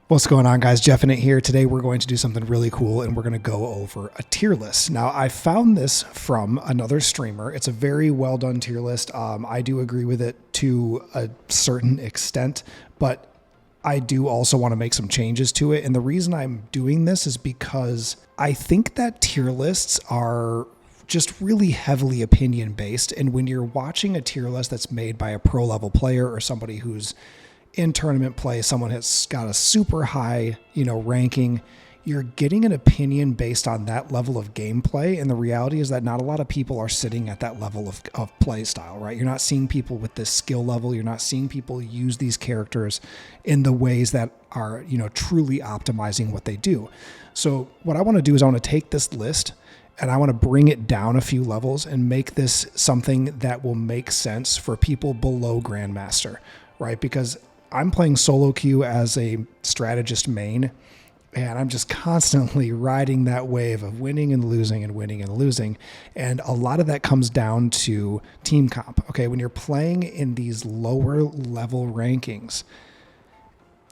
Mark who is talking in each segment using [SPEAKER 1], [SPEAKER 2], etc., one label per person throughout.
[SPEAKER 1] What's going on, guys? Jeff and it here. Today we're going to do something really cool and we're going to go over a tier list. Now, I found this from another streamer. It's a very well done tier list. I do agree with it to a certain extent, but I do also want to make some changes to it. And the reason I'm doing this is because I think that tier lists are just really heavily opinion based. And when you're watching a tier list that's made by a pro level player or somebody who's in tournament play, someone has got a super high, ranking, you're getting an opinion based on that level of gameplay. And the reality is that not a lot of people are sitting at that level of play style, right? You're not seeing people with this skill level. You're not seeing people use these characters in the ways that are, truly optimizing what they do. So what I want to do is I want to take this list and I want to bring it down a few levels and make this something that will make sense for people below Grandmaster, right? Because I'm playing solo queue as a strategist main, and I'm just constantly riding that wave of winning and losing and winning and losing. And a lot of that comes down to team comp. Okay, when you're playing in these lower level rankings,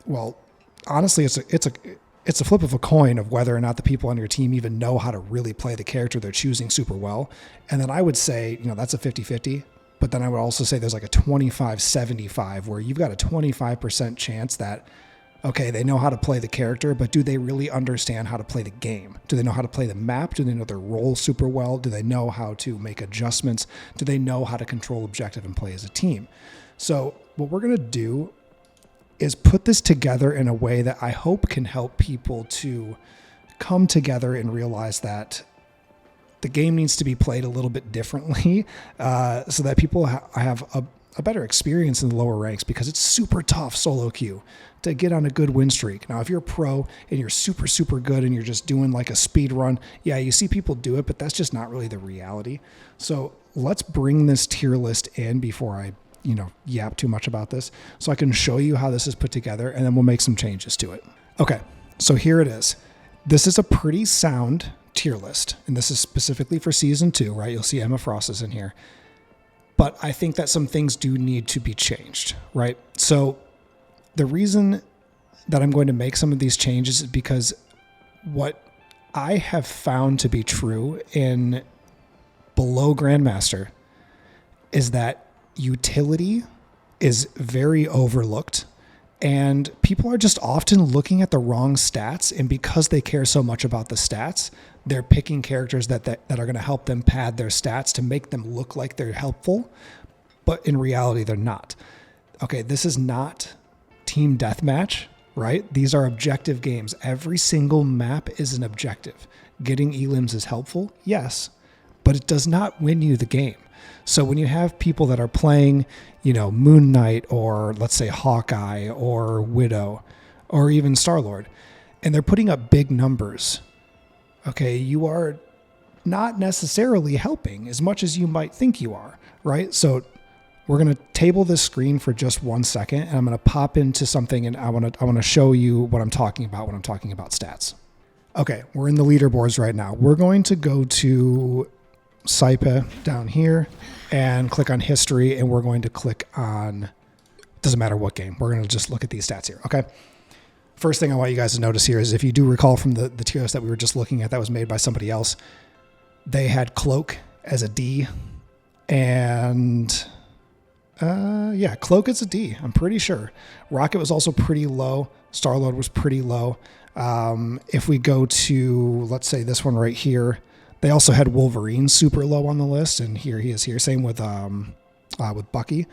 [SPEAKER 1] well, honestly, it's a flip of a coin of whether or not the people on your team even know how to really play the character they're choosing super well. And then I would say, that's a 50-50. But then I would also say there's like a 25-75 where you've got a 25% chance that, okay, they know how to play the character, but do they really understand how to play the game? Do they know how to play the map? Do they know their role super well? Do they know how to make adjustments? Do they know how to control objective and play as a team? So what we're going to do is put this together in a way that I hope can help people to come together and realize that the game needs to be played a little bit differently so that people have a better experience in the lower ranks, because it's super tough solo queue to get on a good win streak. Now, if you're a pro and you're super, super good and you're just doing like a speed run, yeah, you see people do it, but that's just not really the reality. So let's bring this tier list in before I yap too much about this, so I can show you how this is put together, and then we'll make some changes to it. Okay, so here it is. This is a pretty sound tier list, and this is specifically for season 2, right? You'll see Emma Frost is in here, but I think that some things do need to be changed, right? So the reason that I'm going to make some of these changes is because what I have found to be true in below Grandmaster is that utility is very overlooked. And people are just often looking at the wrong stats. And because they care so much about the stats, they're picking characters that are going to help them pad their stats to make them look like they're helpful. But in reality, they're not. Okay, this is not team deathmatch, right? These are objective games. Every single map is an objective. Getting elims is helpful, yes, but it does not win you the game. So when you have people that are playing, Moon Knight, or let's say Hawkeye or Widow or even Star-Lord, and they're putting up big numbers, okay, you are not necessarily helping as much as you might think you are, right? So we're going to table this screen for just 1 second, and I'm going to pop into something, and I want to show you what I'm talking about when I'm talking about stats. Okay, we're in the leaderboards right now. We're going to go to Saipa down here and click on history, and we're going to click on, doesn't matter what game, we're going to just look at these stats here. Okay, first thing I want you guys to notice here is, if you do recall from the tier list that we were just looking at that was made by somebody else, they had Cloak as a D, and Cloak is a D, I'm pretty sure. Rocket was also pretty low. Star-Lord was pretty low. If we go to, let's say, this one right here, they also had Wolverine super low on the list, and here he is here. Same with Bucky,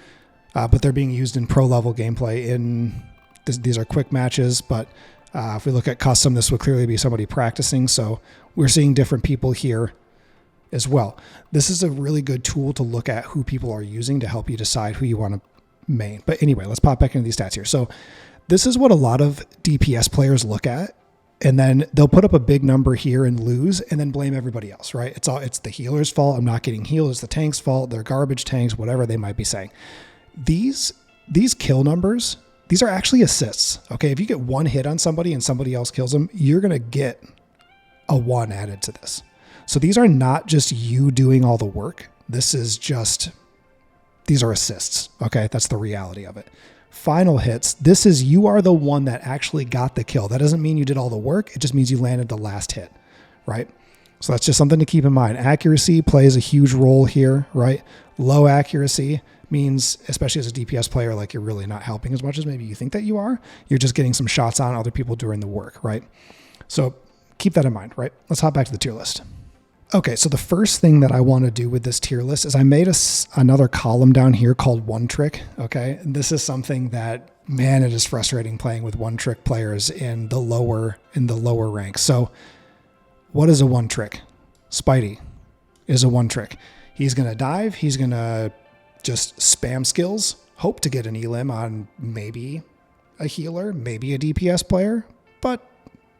[SPEAKER 1] but they're being used in pro level gameplay. These are quick matches, but if we look at custom, this would clearly be somebody practicing. So we're seeing different people here as well. This is a really good tool to look at who people are using to help you decide who you want to main. But anyway, let's pop back into these stats here. So this is what a lot of DPS players look at. And then they'll put up a big number here and lose, and then blame everybody else, right? It's the healer's fault. I'm not getting healed. It's the tank's fault. They're garbage tanks, whatever they might be saying. These kill numbers, these are actually assists. Okay, if you get one hit on somebody and somebody else kills them, you're going to get a 1 added to this. So these are not just you doing all the work. These are assists. Okay, that's the reality of it. Final hits, this is you are the one that actually got the kill. That doesn't mean you did all the work. It just means you landed the last hit, right? So that's just something to keep in mind. Accuracy plays a huge role here, right? Low accuracy means, especially as a DPS player, like you're really not helping as much as maybe you think that you are. You're just getting some shots on other people doing the work, right? So keep that in mind, right? Let's hop back to the tier list. Okay, so the first thing that I want to do with this tier list is I made another column down here called one trick, okay? And this is something that, man, it is frustrating playing with one trick players in the lower ranks. So what is a one trick? Spidey is a one trick. He's going to dive, he's going to just spam skills, hope to get an elim on maybe a healer, maybe a DPS player, but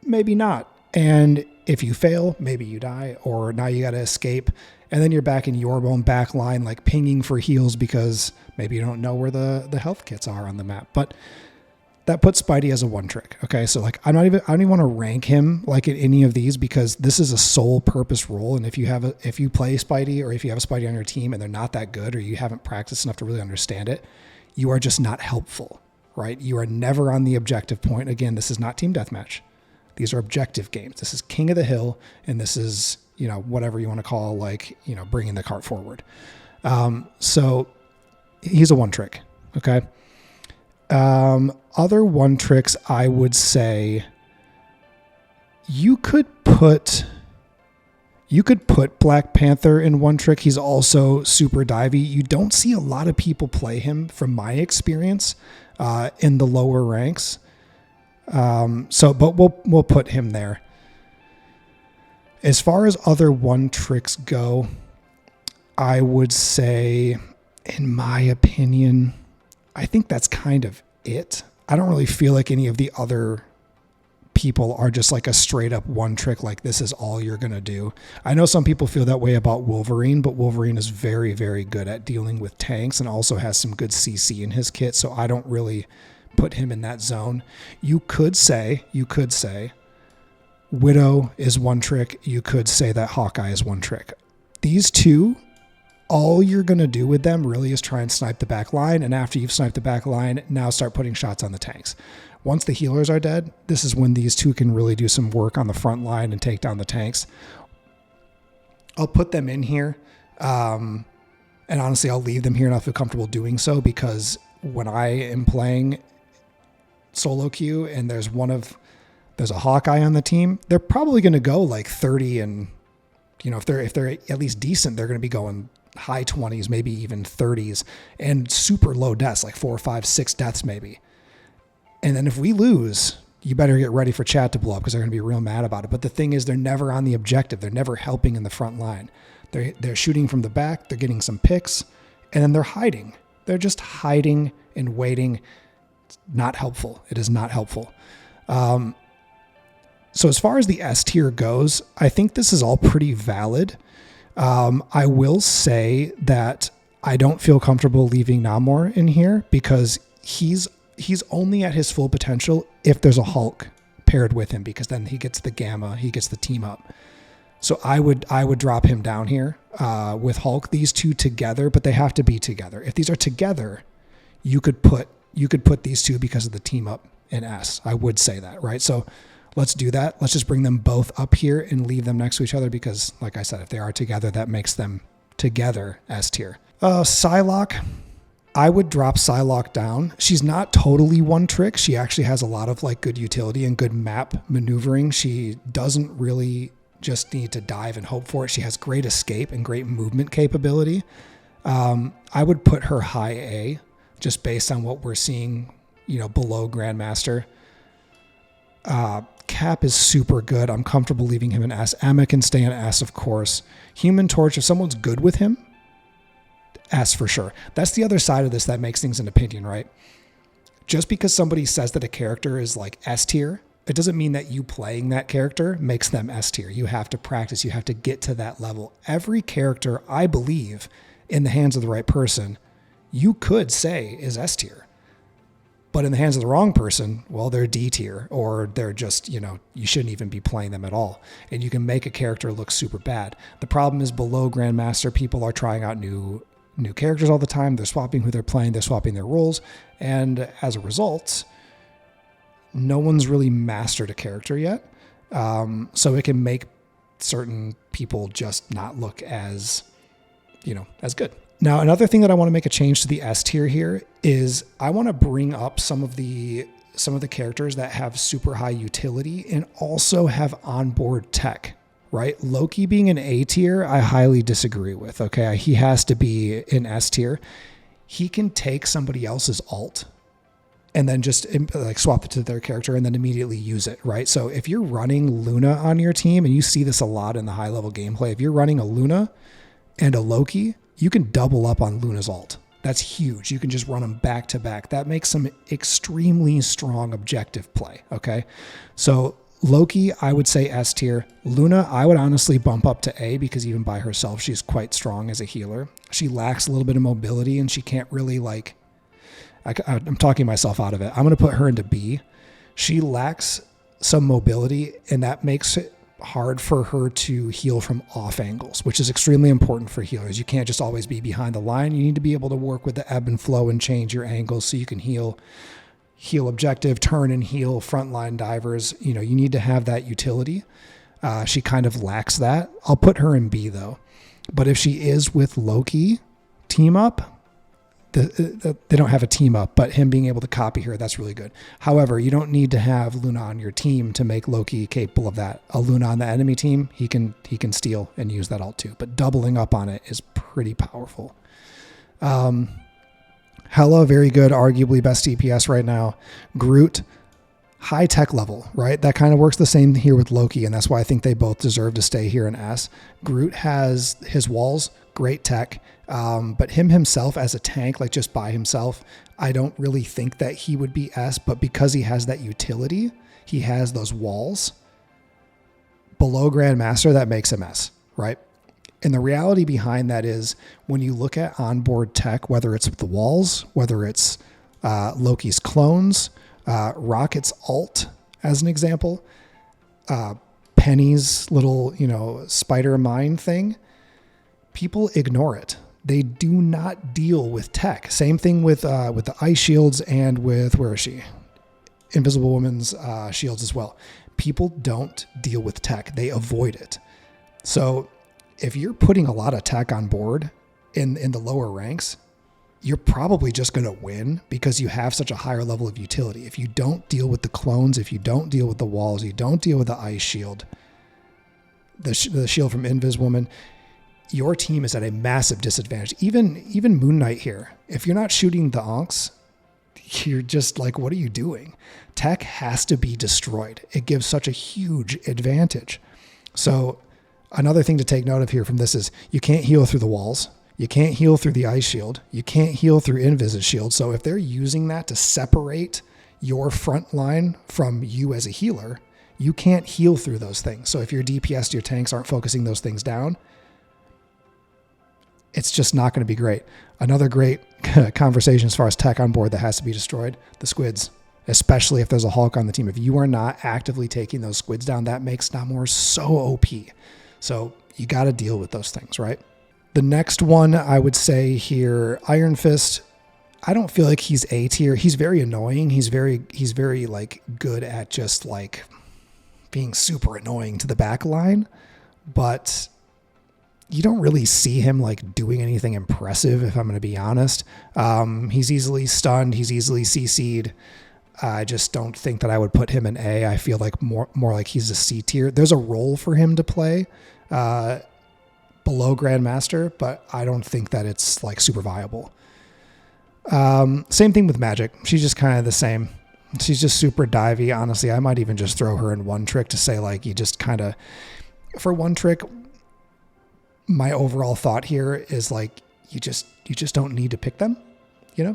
[SPEAKER 1] maybe not. And if you fail, maybe you die, or now you got to escape, and then you're back in your own back line, like pinging for heals because maybe you don't know where the health kits are on the map. But that puts Spidey as a one trick. Okay, so like I don't even want to rank him like in any of these because this is a sole purpose role. And if you play Spidey, or if you have a Spidey on your team and they're not that good, or you haven't practiced enough to really understand it, you are just not helpful, right? You are never on the objective point. Again, this is not team deathmatch. These are objective games. This is King of the Hill, and this is, whatever you want to call, like, bringing the cart forward. So he's a one trick. Okay. Other one tricks, I would say you could put Black Panther in one trick. He's also super divey. You don't see a lot of people play him from my experience, in the lower ranks. But we'll put him there. As far as other one tricks go, I would say, in my opinion, I think that's kind of it. I don't really feel like any of the other people are just like a straight up one trick, like this is all you're going to do. I know some people feel that way about Wolverine, but Wolverine is very, very good at dealing with tanks and also has some good CC in his kit. So I don't really put him in that zone. You could say Widow is one trick. You could say that Hawkeye is one trick. These two, all you're going to do with them really is try and snipe the back line. And after you've sniped the back line, now start putting shots on the tanks. Once the healers are dead, this is when these two can really do some work on the front line and take down the tanks. I'll put them in here. And honestly, I'll leave them here and I'll feel comfortable doing so because when I am playing solo queue and there's a Hawkeye on the team, they're probably going to go like 30 and, if they're at least decent, they're going to be going high 20s, maybe even 30s and super low deaths, like 4, 5, 6 deaths maybe. And then if we lose, you better get ready for chat to blow up because they're going to be real mad about it. But the thing is, they're never on the objective. They're never helping in the front line. They're shooting from the back. They're getting some picks and then they're hiding. They're just hiding and waiting. It's not helpful. It is not helpful. So as far as the S tier goes, I think this is all pretty valid. I will say that I don't feel comfortable leaving Namor in here because he's only at his full potential if there's a Hulk paired with him, because then he gets the gamma, he gets the team up. So I would drop him down here with Hulk, these two together, but they have to be together. If these are together, you could put these two because of the team up in S. I would say that, right? So let's do that. Let's just bring them both up here and leave them next to each other because, like I said, if they are together, that makes them together S tier. Psylocke, I would drop Psylocke down. She's not totally one trick. She actually has a lot of like good utility and good map maneuvering. She doesn't really just need to dive and hope for it. She has great escape and great movement capability. I would put her high A just based on what we're seeing, below Grandmaster. Cap is super good. I'm comfortable leaving him in S. Emma can stay in S, of course. Human Torch, if someone's good with him, S for sure. That's the other side of this that makes things an opinion, right? Just because somebody says that a character is like S tier, it doesn't mean that you playing that character makes them S tier. You have to practice. You have to get to that level. Every character, I believe, in the hands of the right person, you could say is S tier. But in the hands of the wrong person, well, they're D tier, or they're just, you shouldn't even be playing them at all. And you can make a character look super bad. The problem is below Grandmaster, people are trying out new new characters all the time. They're swapping who they're playing. They're swapping their roles. And as a result, no one's really mastered a character yet. So it can make certain people just not look as, as good. Now, another thing that I want to make a change to the S tier here is I want to bring up some of the characters that have super high utility and also have onboard tech, right? Loki being an A tier, I highly disagree with. Okay. He has to be in S tier. He can take somebody else's alt and then just like swap it to their character and then immediately use it, right? So if you're running Luna on your team, and you see this a lot in the high level gameplay, if you're running a Luna and a Loki, you can double up on Luna's ult. That's huge. You can just run them back to back. That makes some extremely strong objective play, okay? So Loki, I would say S tier. Luna, I would honestly bump up to A because even by herself, she's quite strong as a healer. She lacks a little bit of mobility and she can't really I'm talking myself out of it. I'm going to put her into B. She lacks some mobility and that makes it hard for her to heal from off angles, which is extremely important for healers. You can't just always be behind the line. You need to be able to work with the ebb and flow and change your angles so you can heal objective, turn and heal frontline divers. You need to have that utility. She kind of lacks that. I'll put her in B though. But if she is with Loki team up, they don't have a team up, but him being able to copy her, that's really good. However, you don't need to have Luna on your team to make Loki capable of that. A Luna on the enemy team, he can steal and use that ult too, but doubling up on it is pretty powerful. Hela, very good, arguably best DPS right now. Groot, high tech level, right? That kind of works the same here with Loki, and that's why I think they both deserve to stay here in S. Groot has his walls, great tech. But himself as a tank, like just by himself, I don't really think that he would be S, but because he has that utility, he has those walls below Grandmaster, that makes him S, right? And the reality behind that is when you look at onboard tech, whether it's the walls, whether it's Loki's clones, Rocket's ult, as an example, Penny's little, spider mine thing, people ignore it. They do not deal with tech. Same thing with the ice shields and with, where is she? Invisible Woman's shields as well. People don't deal with tech. They avoid it. So if you're putting a lot of tech on board in the lower ranks, you're probably just going to win because you have such a higher level of utility. If you don't deal with the clones, if you don't deal with the walls, you don't deal with the ice shield, the shield from Invisible Woman, your team is at a massive disadvantage. Even Moon Knight here, if you're not shooting the onks, you're just like, what are you doing? Tech has to be destroyed. It gives such a huge advantage. So another thing to take note of here from this is you can't heal through the walls. You can't heal through the ice shield. You can't heal through Invis' shield. So if they're using that to separate your front line from you as a healer, you can't heal through those things. So if your DPS to your tanks aren't focusing those things down, it's just not going to be great. Another great conversation as far as tech on board that has to be destroyed, the squids, especially if there's a Hulk on the team. If you are not actively taking those squids down, that makes Namor so OP. So you got to deal with those things, right? The next one I would say here, Iron Fist, I don't feel like he's A tier. He's very annoying. He's very like good at just like being super annoying to the back line, but you don't really see him like doing anything impressive, if I'm going to be honest. He's easily stunned. He's easily CC'd. I just don't think that I would put him in A. I feel like more like he's a C tier. There's a role for him to play below Grandmaster, but I don't think that it's like super viable. Same thing with Magic. She's just kind of the same. She's just super divey. Honestly, I might even just throw her in one trick to say like you just kind of, for one trick, my overall thought here is like you just don't need to pick them, you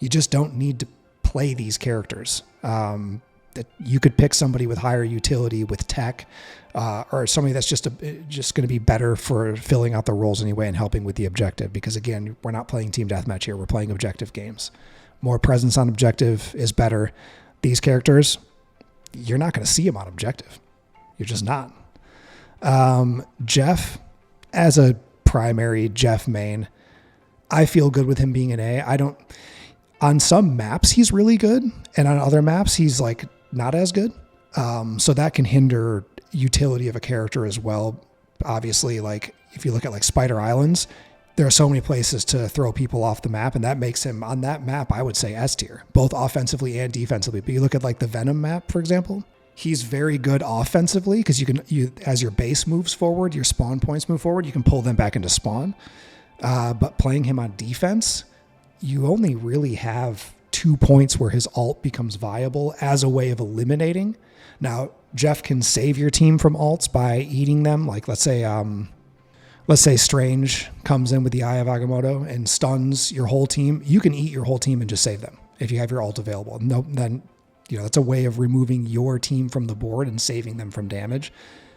[SPEAKER 1] just don't need to play these characters. That you could pick somebody with higher utility with tech, or somebody that's just going to be better for filling out the roles anyway and helping with the objective. Because again, we're not playing team deathmatch here; we're playing objective games. More presence on objective is better. These characters, you're not going to see them on objective. You're just not. Jeff, as a primary Jeff main, I feel good with him being an A. On some maps, he's really good. And on other maps, he's like not as good. So that can hinder utility of a character as well. Obviously, like if you look at like Spider Islands, there are so many places to throw people off the map, and that makes him on that map, I would say S tier, both offensively and defensively. But you look at like the Venom map, for example, he's very good offensively because you as your base moves forward, your spawn points move forward, you can pull them back into spawn. But playing him on defense, you only really have 2 points where his ult becomes viable as a way of eliminating. Now, Jeff can save your team from ults by eating them. Like let's say Strange comes in with the Eye of Agamotto and stuns your whole team. You can eat your whole team and just save them if you have your ult available. No, then that's a way of removing your team from the board and saving them from damage.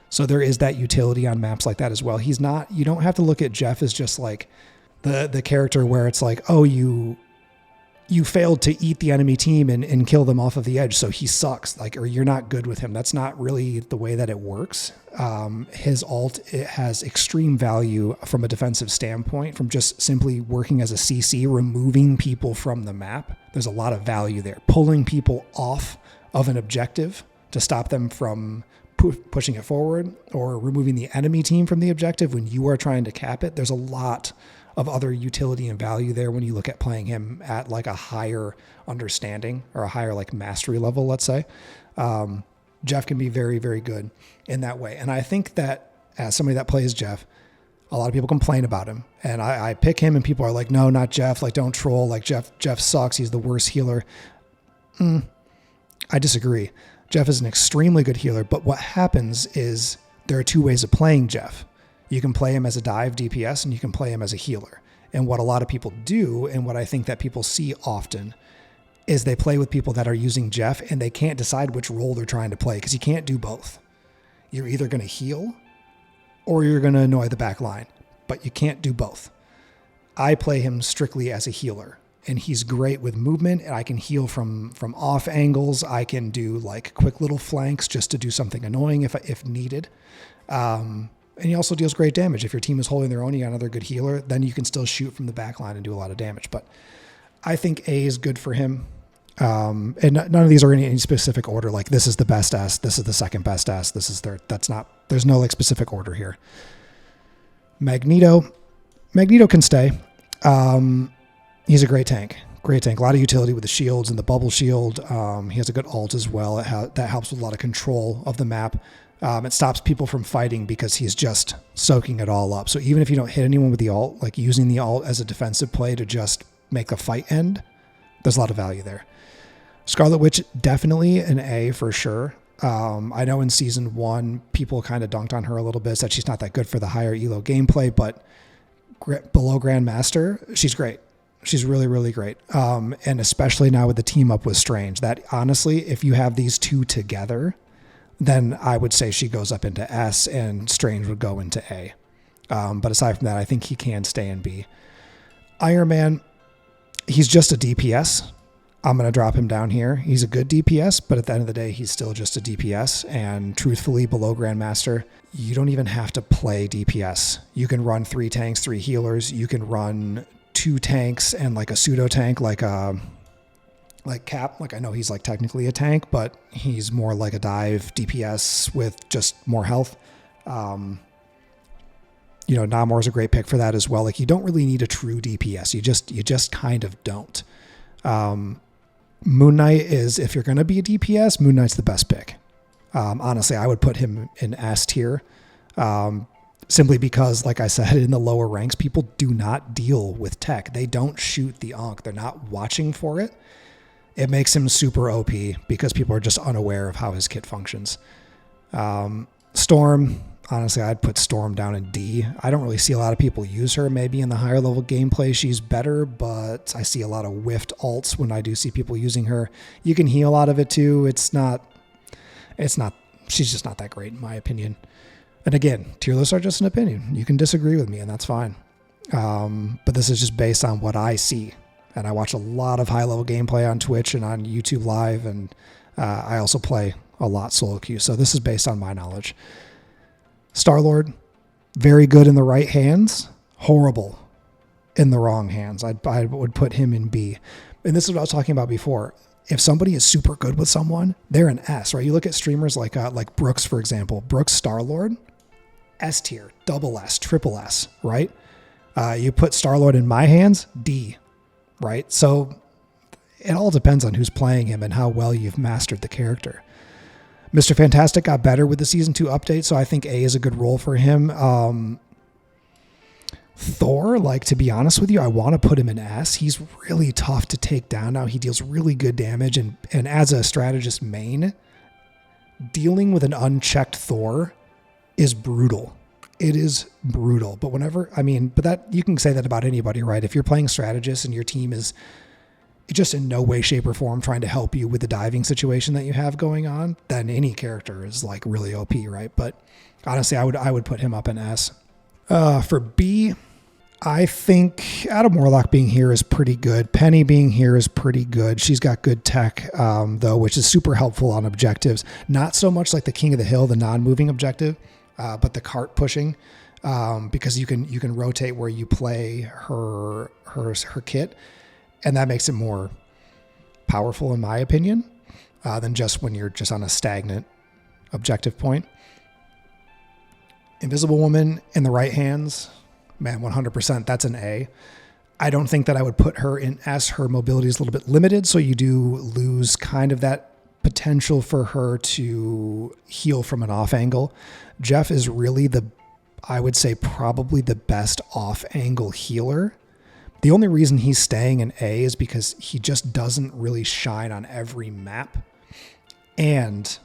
[SPEAKER 1] So there is that utility on maps like that as well. You don't have to look at Jeff as just like the character where it's like, oh, you failed to eat the enemy team and kill them off of the edge, so he sucks, or you're not good with him. That's not really the way that it works. His ult, it has extreme value from a defensive standpoint, from just simply working as a CC, removing people from the map. There's a lot of value there. Pulling people off of an objective to stop them from pushing it forward, or removing the enemy team from the objective when you are trying to cap it. There's a lot of other utility and value there when you look at playing him at like a higher understanding or a higher like mastery level, let's say. Jeff can be very, very good in that way. And I think that as somebody that plays Jeff, a lot of people complain about him, and I pick him and people are like, no, not Jeff. Like, don't troll. Like Jeff sucks. He's the worst healer. I disagree. Jeff is an extremely good healer, but what happens is there are 2 ways of playing Jeff. You can play him as a dive DPS and you can play him as a healer. And what a lot of people do, and what I think that people see often, is they play with people that are using Jeff and they can't decide which role they're trying to play, because you can't do both. You're either going to heal or you're going to annoy the back line, but you can't do both. I play him strictly as a healer, and he's great with movement, and I can heal from off angles. I can do like quick little flanks just to do something annoying if needed. And he also deals great damage. If your team is holding their own, you got another good healer, then you can still shoot from the back line and do a lot of damage. But I think A is good for him. And none of these are in any specific order. Like, this is the best S, this is the second best S, this is third. There's no like specific order here. Magneto can stay. He's a great tank. A lot of utility with the shields and the bubble shield. He has a good ult as well. That helps with a lot of control of the map. It stops people from fighting because he's just soaking it all up. So even if you don't hit anyone with the ult, like using the ult as a defensive play to just make the fight end, there's a lot of value there. Scarlet Witch, definitely an A for sure. I know in season 1, people kind of dunked on her a little bit, said she's not that good for the higher elo gameplay, but below Grandmaster, she's great. She's really, really great. And especially now with the team up with Strange, that honestly, if you have these 2 together, then I would say she goes up into S and Strange would go into A. But aside from that, I think he can stay in B. Iron Man, he's just a DPS. I'm going to drop him down here. He's a good DPS, but at the end of the day, he's still just a DPS. And truthfully, below Grandmaster, you don't even have to play DPS. You can run 3 tanks, 3 healers. You can run 2 tanks and like a pseudo tank, like Cap. Like, I know he's like technically a tank, but he's more like a dive DPS with just more health. Namor's a great pick for that as well. Like, you don't really need a true DPS. You just kind of don't. Moon Knight is, if you're going to be a DPS, Moon Knight's the best pick. Honestly, I would put him in S tier. Simply because, like I said, in the lower ranks, people do not deal with tech. They don't shoot the Ankh. They're not watching for it. It makes him super OP because people are just unaware of how his kit functions. Storm, honestly, I'd put Storm down in D. I don't really see a lot of people use her. Maybe in the higher level gameplay she's better, but I see a lot of whiffed ults when I do see people using her. You can heal out of it too. She's just not that great in my opinion. And again, tier lists are just an opinion. You can disagree with me and that's fine. But this is just based on what I see. And I watch a lot of high-level gameplay on Twitch and on YouTube Live, and I also play a lot solo queue. So this is based on my knowledge. Star-Lord, very good in the right hands, horrible in the wrong hands. I would put him in B. And this is what I was talking about before. If somebody is super good with someone, they're an S, right? You look at streamers like Brooks, for example. Brooks Star-Lord, S tier, double S, triple S, right? You put Star-Lord in my hands, D, right? So it all depends on who's playing him and how well you've mastered the character. Mr. Fantastic got better with the Season 2 update, so I think A is a good role for him. Thor, like, to be honest with you, I want to put him in S. He's really tough to take down now. He deals really good damage, and as a strategist main, dealing with an unchecked Thor is brutal. It is brutal. But that you can say that about anybody, right? If you're playing strategist and your team is just in no way, shape, or form trying to help you with the diving situation that you have going on, then any character is like really OP, right? But honestly, I would put him up in S. For B, I think Adam Warlock being here is pretty good. Penny being here is pretty good. She's got good tech, though, which is super helpful on objectives. Not so much like the King of the Hill, the non-moving objective, but the cart pushing, because you can rotate where you play her kit, and that makes it more powerful, in my opinion, than just when you're just on a stagnant objective point. Invisible Woman in the right hands, man, 100%, that's an A. I don't think that I would put her in S. Her mobility is a little bit limited, so you do lose kind of that potential for her to heal from an off angle. Jeff is really I would say probably the best off angle healer. The only reason he's staying in A is because he just doesn't really shine on every map. And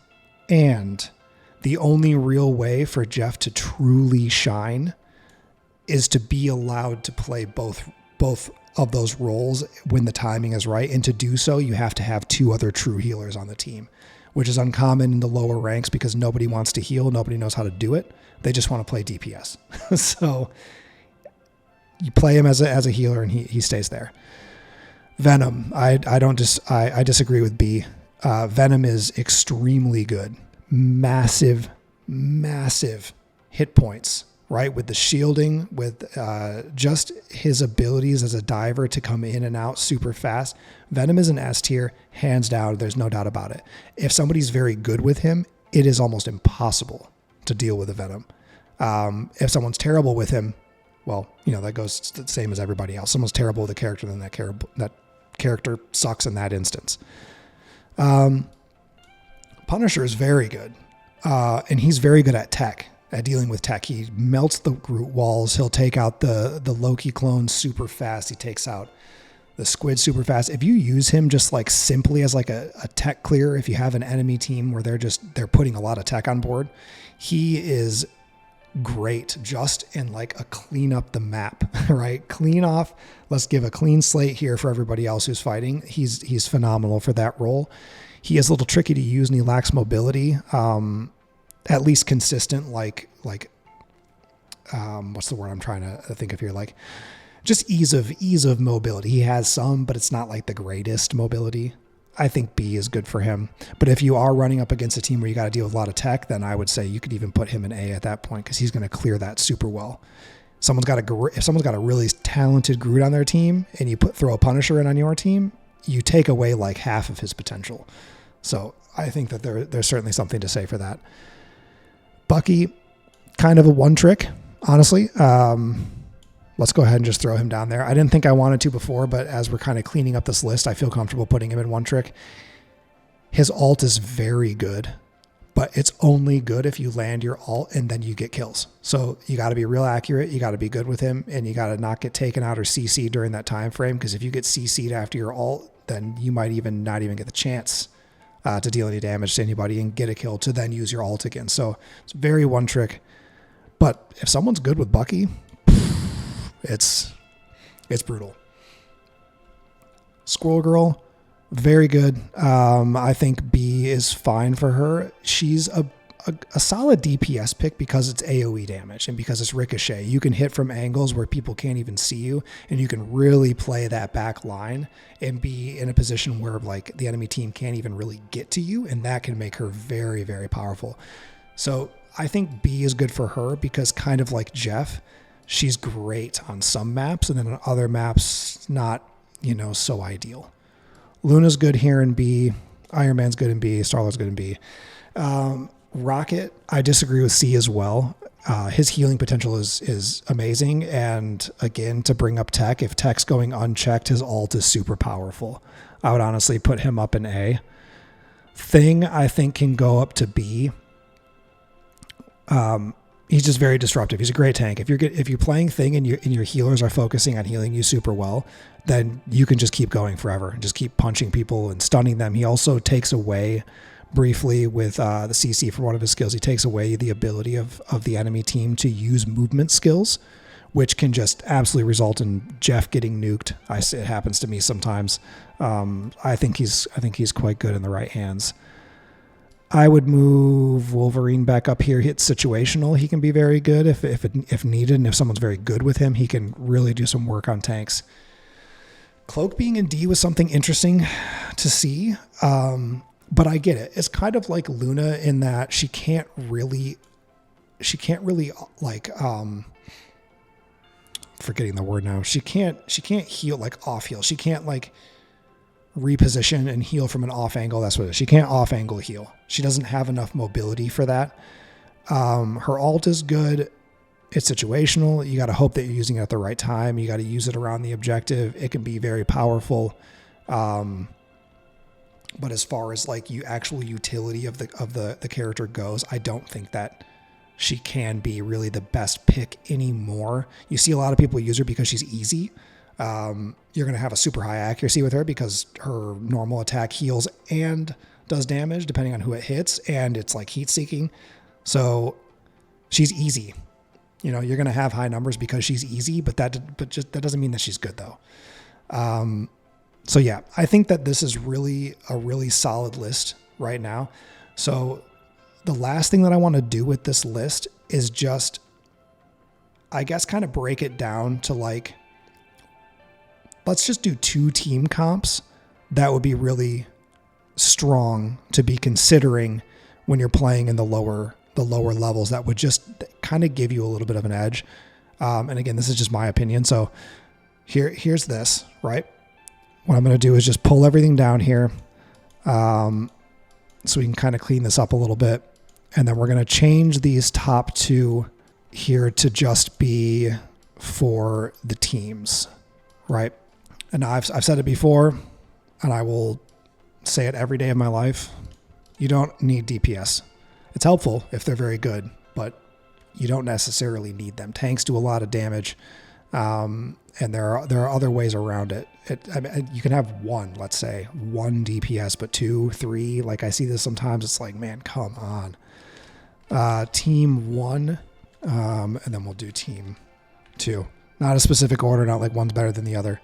[SPEAKER 1] the only real way for Jeff to truly shine is to be allowed to play both of those roles when the timing is right. And to do so, you have to have two other true healers on the team, which is uncommon in the lower ranks because nobody wants to heal. Nobody knows how to do it. They just want to play DPS. So you play him as a healer and he stays there. Venom, I disagree with B. Venom is extremely good. Massive hit points, right? With the shielding, with just his abilities as a diver to come in and out super fast. Venom is an S tier, hands down. There's no doubt about it. If somebody's very good with him, it is almost impossible to deal with a Venom. If someone's terrible with him, well, that goes the same as everybody else. Someone's terrible with a character, then that character sucks in that instance. Punisher is very good. And he's very good at tech, at dealing with tech. He melts the Groot walls. He'll take out the Loki clones super fast. He takes out the squid super fast. If you use him just like simply as like a tech clear, if you have an enemy team where they're putting a lot of tech on board, he is great just in like a clean up the map, right? Clean off. Let's give a clean slate here for everybody else who's fighting. He's phenomenal for that role. He is a little tricky to use and he lacks mobility. At least consistent, like what's the word I'm trying to think of here? Like just ease of mobility. He has some, but it's not like the greatest mobility. I think B is good for him. But if you are running up against a team where you got to deal with a lot of tech, then I would say you could even put him in A at that point because he's going to clear that super well. If someone's got a really talented Groot on their team and you throw a Punisher in on your team, you take away like half of his potential. So I think that there's certainly something to say for that. Bucky, kind of a one trick, honestly. Let's go ahead and just throw him down there. I didn't think I wanted to before, but as we're kind of cleaning up this list, I feel comfortable putting him in one trick. His ult is very good, but it's only good if you land your ult and then you get kills. So you got to be real accurate. You got to be good with him, and you got to not get taken out or CC'd during that time frame, because if you get CC'd after your ult, then you might not even get the chance to deal any damage to anybody and get a kill to then use your ult again. So it's very one trick. But if someone's good with Bucky, it's brutal. Squirrel Girl, very good. I think B is fine for her. She's a solid DPS pick because it's AoE damage and because it's ricochet. You can hit from angles where people can't even see you, and you can really play that back line and be in a position where like the enemy team can't even really get to you, and that can make her very, very powerful. So I think B is good for her because, kind of like Jeff, she's great on some maps, and then on other maps, not, so ideal. Luna's good here in B. Iron Man's good in B. Star-Lord's good in B. Rocket, I disagree with C as well. His healing potential is amazing. And again, to bring up Tech, if Tech's going unchecked, his ult is super powerful. I would honestly put him up in A. Thing, I think, can go up to B. He's just very disruptive. He's a great tank. If you're playing Thing and your healers are focusing on healing you super well, then you can just keep going forever and just keep punching people and stunning them. He also takes away briefly with the CC for one of his skills. He takes away the ability of the enemy team to use movement skills, which can just absolutely result in Jeff getting nuked. It happens to me sometimes. I think he's quite good in the right hands. I would move Wolverine back up here. Hit situational. He can be very good if needed, and if someone's very good with him, he can really do some work on tanks. Cloak being in D was something interesting to see, but I get it. It's kind of like Luna in that she can't really like forgetting the word now. She can't heal, like off heal. She can't like reposition and heal from an off angle. That's what it is. She can't off angle heal. She doesn't have enough mobility for that. Her ult is good. It's situational. You got to hope that you're using it at the right time. You got to use it around the objective. It can be very powerful. But as far as like actual utility of the character goes, I don't think that she can be really the best pick anymore. You see a lot of people use her because she's easy. You're going to have a super high accuracy with her because her normal attack heals and does damage depending on who it hits, and it's like heat seeking. So she's easy. You're going to have high numbers because she's easy, but that doesn't mean that she's good though. So yeah, I think that this is really a really solid list right now. So the last thing that I want to do with this list is just, I guess, kind of break it down to like, let's just do 2 team comps that would be really strong to be considering when you're playing in the lower levels. That would just kind of give you a little bit of an edge. And again, this is just my opinion. So here's this, right? What I'm going to do is just pull everything down here. So we can kind of clean this up a little bit. And then we're going to change these top 2 here to just be for the teams, right? And I've said it before, and I will say it every day of my life. You don't need DPS. It's helpful if they're very good, but you don't necessarily need them. Tanks do a lot of damage, and there are other ways around it. You can have one, let's say, 1 DPS, but 2, 3. Like I see this sometimes. It's like, man, come on. Team 1, and then we'll do team 2. Not a specific order, not like one's better than the other.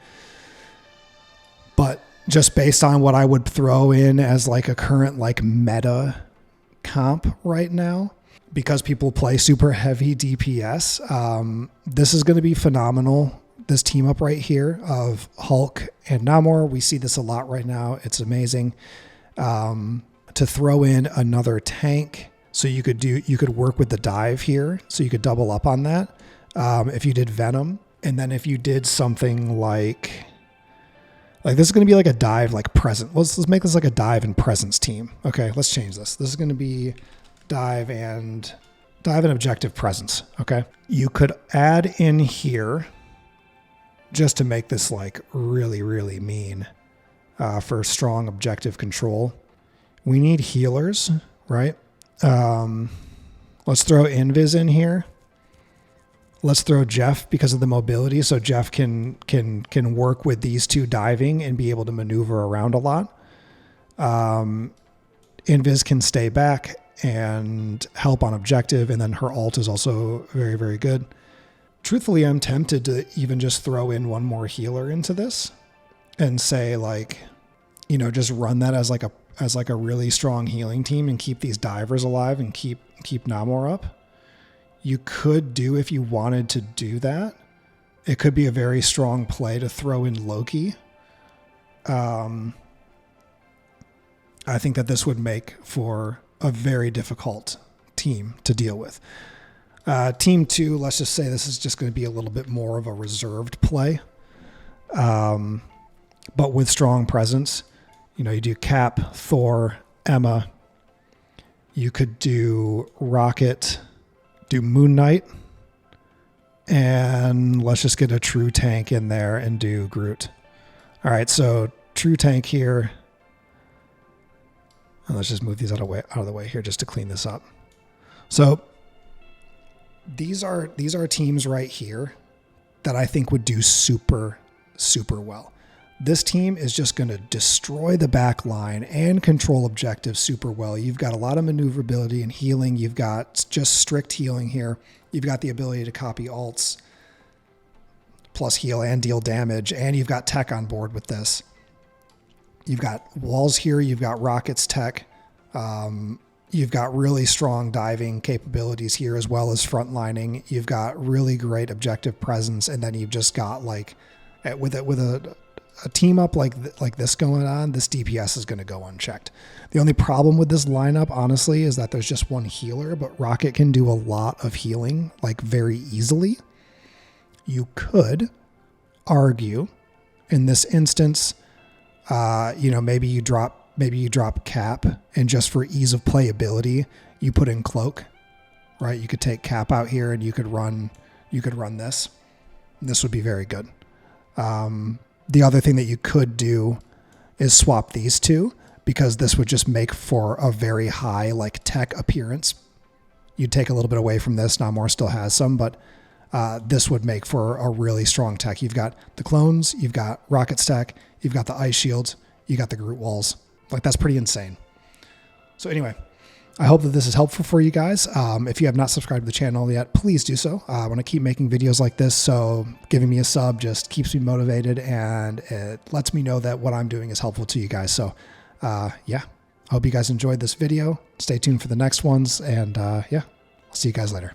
[SPEAKER 1] But just based on what I would throw in as like a current like meta comp right now, because people play super heavy DPS, this is going to be phenomenal. This team up right here of Hulk and Namor, we see this a lot right now. It's amazing. To throw in another tank, so you could work with the dive here, so you could double up on that. If you did Venom, and then if you did something like this is going to be like a dive, like present. Let's make this like a dive and presence team. Okay, let's change this. This is going to be dive and objective presence. Okay, you could add in here just to make this like really, really mean for strong objective control. We need healers, right? Let's throw Invis in here. Let's throw Jeff because of the mobility, so Jeff can work with these 2 diving and be able to maneuver around a lot. Invis can stay back and help on objective, and then her ult is also very, very good. Truthfully, I'm tempted to even just throw in one more healer into this and say like, just run that as like a really strong healing team and keep these divers alive and keep Namor up. You could do, if you wanted to do that, it could be a very strong play to throw in Loki. I think that this would make for a very difficult team to deal with. Team 2, let's just say this is just going to be a little bit more of a reserved play, but with strong presence. You know, you do Cap, Thor, Emma. You could do Rocket, do Moon Knight, and let's just get a true tank in there and do Groot. All right, so true tank here. And let's just move these out of the way here just to clean this up. So these are teams right here that I think would do super, super well. This team is just going to destroy the back line and control objectives super well. You've got a lot of maneuverability and healing. You've got just strict healing here. You've got the ability to copy ults, plus heal and deal damage, and you've got tech on board with this. You've got walls here. You've got rockets tech. You've got really strong diving capabilities here as well as frontlining. You've got really great objective presence, and then you've just got like with a team up like this going on, this DPS is going to go unchecked. The only problem with this lineup, honestly, is that there's just one healer, but Rocket can do a lot of healing like very easily. You could argue in this instance, maybe you drop Cap, and just for ease of playability, you put in Cloak, right? You could take Cap out here and you could run this. This would be very good. The other thing that you could do is swap these two, because this would just make for a very high like tech appearance. You'd take a little bit away from this. Namor still has some, but this would make for a really strong tech. You've got the clones, you've got Rocket's tech, you've got the ice shields, you got the Groot walls. Like, that's pretty insane. So anyway, I hope that this is helpful for you guys. If you have not subscribed to the channel yet, please do so. I want to keep making videos like this, so giving me a sub just keeps me motivated, and it lets me know that what I'm doing is helpful to you guys. So yeah, I hope you guys enjoyed this video. Stay tuned for the next ones, and yeah, I'll see you guys later.